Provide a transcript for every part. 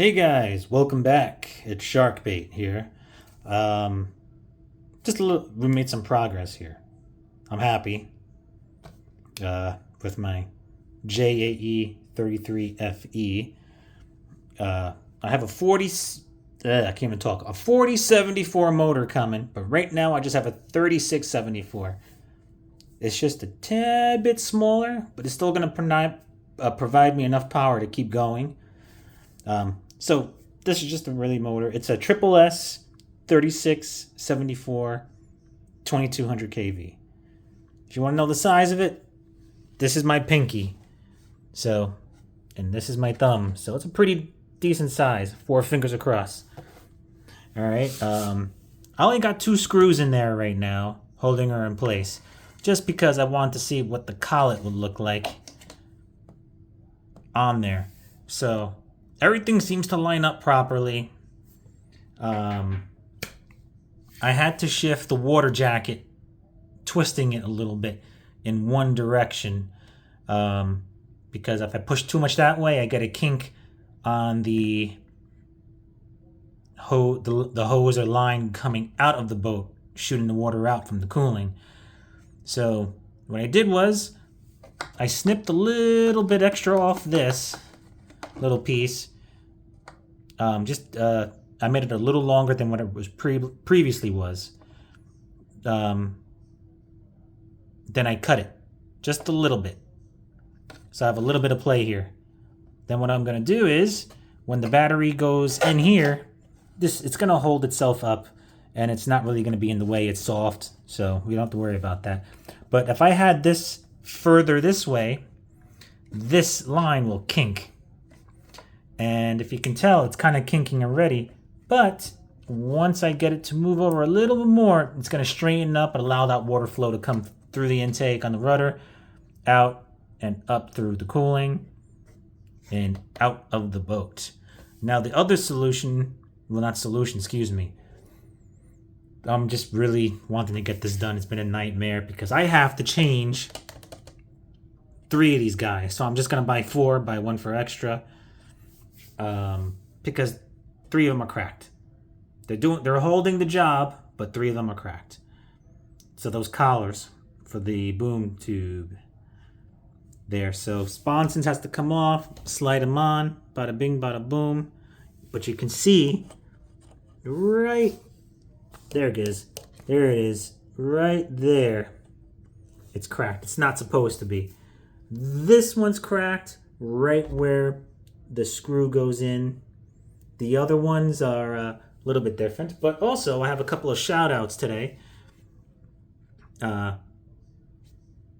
Hey guys, welcome back. It's Sharkbait here. We made some progress here. I'm happy with my JAE33 FE. I have a 4074 motor coming, but right now I just have a 3674. It's just a tad bit smaller, but it's still going to provide me enough power to keep going. So this is just a really motor. It's a triple S 3674 2200 kV. If you want to know the size of it, this is my pinky. So, and this is my thumb. So it's a pretty decent size. 4 fingers across. All right. I only got 2 screws in there right now, holding her in place, just because I want to see what the collet would look like on there. So everything seems to line up properly. I had to shift the water jacket, twisting it a little bit in one direction, because if I push too much that way, I get a kink on the hose or line coming out of the boat, shooting the water out from the cooling. So what I did was I snipped a little bit extra off this little piece. I made it a little longer than what it was previously was. Then I cut it just a little bit, so I have a little bit of play here. Then what I'm going to do is, when the battery goes in here, it's going to hold itself up, and it's not really going to be in the way. It's soft, so we don't have to worry about that. But if I had this further this way, this line will kink. And if you can tell, it's kind of kinking already. But once I get it to move over a little bit more, it's going to straighten up and allow that water flow to come through the intake on the rudder, out and up through the cooling, and out of the boat. Now the other solution, well, not solution, excuse me. I'm just really wanting to get this done. It's been a nightmare because I have to change 3 of these guys. So I'm just going to buy 4, buy 1 for extra. Because 3 of them are cracked. They're holding the job, but 3 of them are cracked. So those collars for the boom tube there. So sponsons has to come off, slide them on, bada bing, bada boom. But you can see right there it is. There it is. Right there. It's cracked. It's not supposed to be. This one's cracked right where the screw goes in. The other ones are a little bit different, but also I have a couple of shout outs today.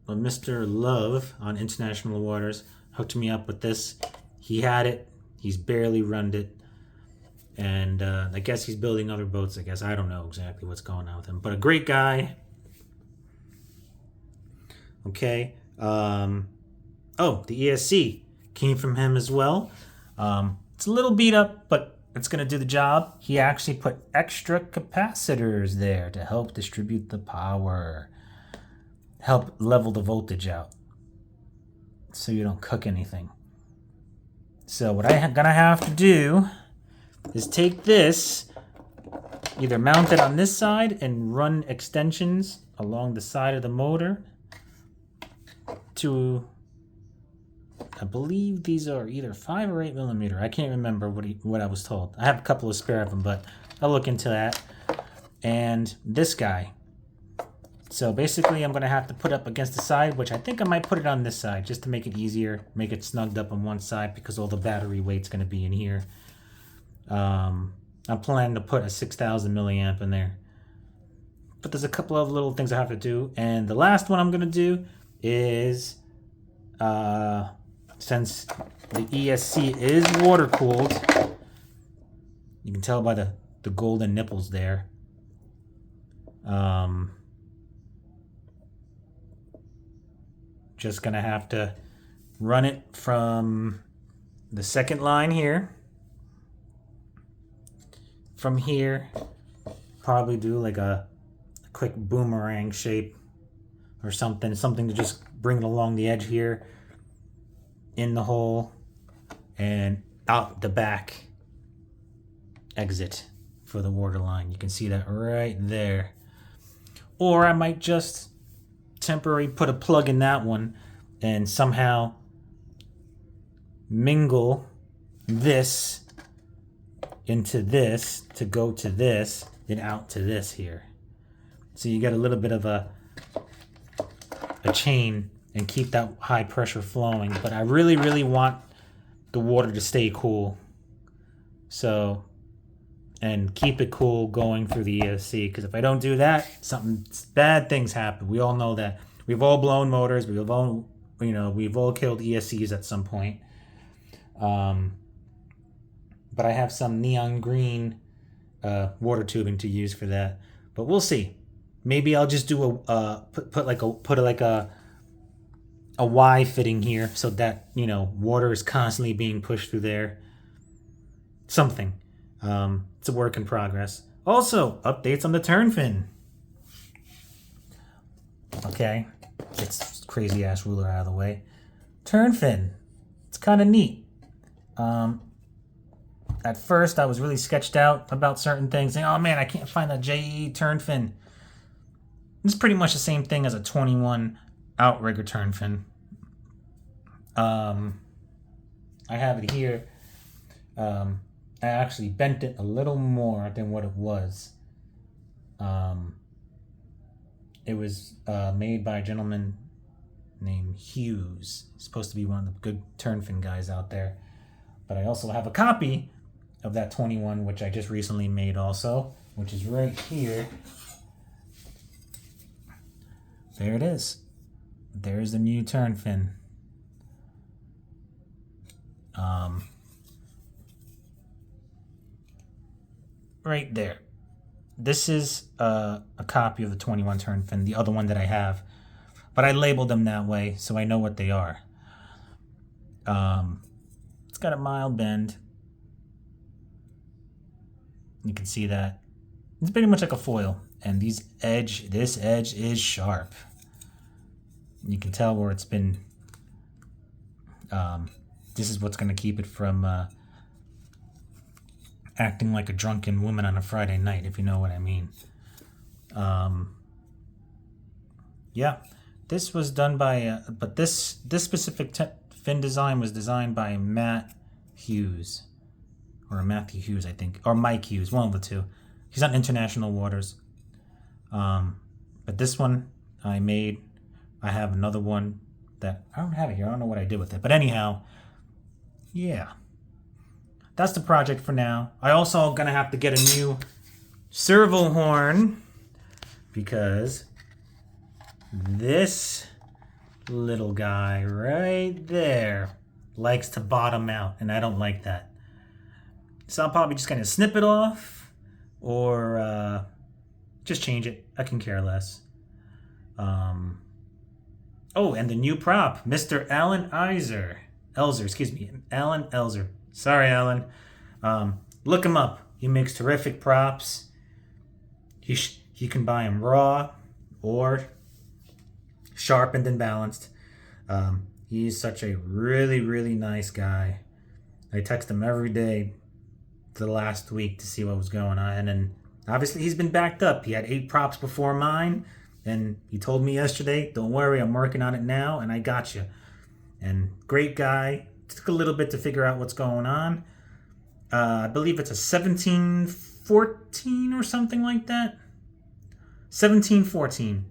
Mr. Love on International Waters hooked me up with this. He had it. He's barely runned it. And I guess he's building other boats, I guess. I don't know exactly what's going on with him, but a great guy. Okay. The ESC came from him as well. It's a little beat up, but it's going to do the job. He actually put extra capacitors there to help distribute the power, help level the voltage out so you don't cook anything. So what I'm going to have to do is take this, either mount it on this side and run extensions along the side of the motor to, I believe these are either 5 or 8 millimeter. I can't remember what I was told. I have a couple of spare of them, but I'll look into that. And this guy. So basically I'm going to have to put up against the side, which I think I might put it on this side just to make it easier, make it snugged up on one side because all the battery weight's going to be in here. I'm planning to put a 6,000 milliamp in there. But there's a couple of little things I have to do. And the last one I'm going to do is, since the ESC is water cooled, you can tell by the golden nipples there. Just gonna have to run it from the second line here. From here, probably do like a quick boomerang shape or something to just bring it along the edge here, in the hole, and out the back exit for the water line. You can see that right there. Or I might just temporarily put a plug in that one and somehow mingle this into this to go to this and out to this here. So you get a little bit of a chain and keep that high pressure flowing. But I really, really want the water to stay cool. So, and keep it cool going through the ESC, because if I don't do that, bad things happen. We all know that. We've all blown motors. We've all killed ESCs at some point. But I have some neon green water tubing to use for that. But we'll see. Maybe I'll just do a Y fitting here so that water is constantly being pushed through there. Something. It's a work in progress. Also, updates on the turn fin. Okay, it's crazy ass ruler out of the way. Turn fin. It's kind of neat. At first, I was really sketched out about certain things, saying, "Oh man, I can't find a JAE turn fin." It's pretty much the same thing as a 21 outrigger turn fin. I have it here. I actually bent it a little more than what it was. It was made by a gentleman named Hughes. He's supposed to be one of the good turn fin guys out there. But I also have a copy of that 21, which I just recently made also, which is right here. There it is. There's the new turn fin. Right there. This is a copy of the 21 turn fin, the other one that I have. But I labeled them that way so I know what they are. It's got a mild bend. You can see that. It's pretty much like a foil. And this edge is sharp. You can tell where it's been. This is what's going to keep it from acting like a drunken woman on a Friday night, if you know what I mean. Yeah, this was done by, but this specific fin design was designed by Matt Hughes, or Matthew Hughes, I think, or Mike Hughes, one of the two. He's on international waters. But this one I made. I have another one that I don't have it here. I don't know what I did with it, but anyhow, yeah. That's the project for now. I also gonna have to get a new servo horn because this little guy right there likes to bottom out, and I don't like that. So I'm probably just gonna snip it off or just change it. I can care less. Oh, and the new prop, Mr. Alan Elzer, Alan Elzer. Sorry, Alan. Look him up. He makes terrific props. You can buy them raw or sharpened and balanced. He's such a really, really nice guy. I text him every day for the last week to see what was going on. And obviously he's been backed up. He had 8 props before mine. And he told me yesterday, don't worry, I'm working on it now, and I got you. And great guy. Took a little bit to figure out what's going on. I believe it's a 1714 or something like that. 1714.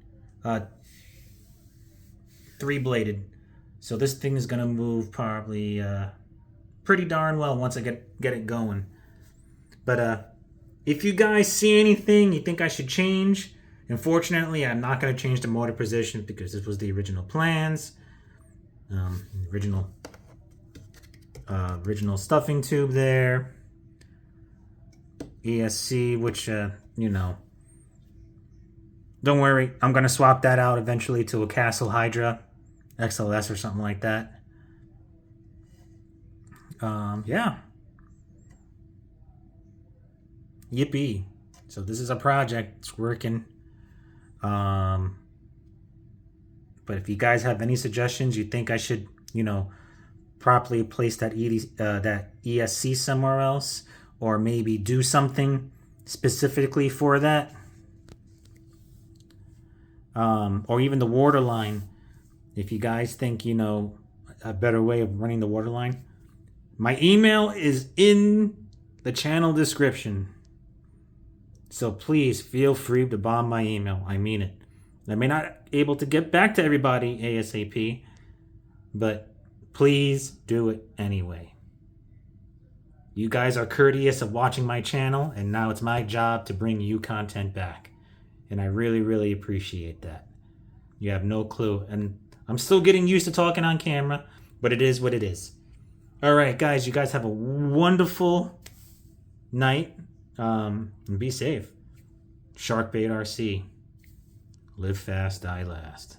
3-bladed. So this thing is going to move probably pretty darn well once I get it going. But if you guys see anything you think I should change, unfortunately, I'm not going to change the motor position because this was the original plans. Original stuffing tube there. ESC, which, don't worry. I'm going to swap that out eventually to a Castle Hydra XLS or something like that. Yeah. Yippee. So this is a project. It's working. But if you guys have any suggestions, you think I should, properly place that ESC somewhere else, or maybe do something specifically for that. Or even the water line. If you guys think, you know, a better way of running the water line, my email is in the channel description. So please feel free to bomb my email. I mean it. I may not able to get back to everybody ASAP, but please do it anyway. You guys are courteous of watching my channel, and now it's my job to bring you content back. And I really, really appreciate that. You have no clue. And I'm still getting used to talking on camera, but it is what it is. All right, guys, you guys have a wonderful night. And be safe. Sharkbait RC. Live fast, die last.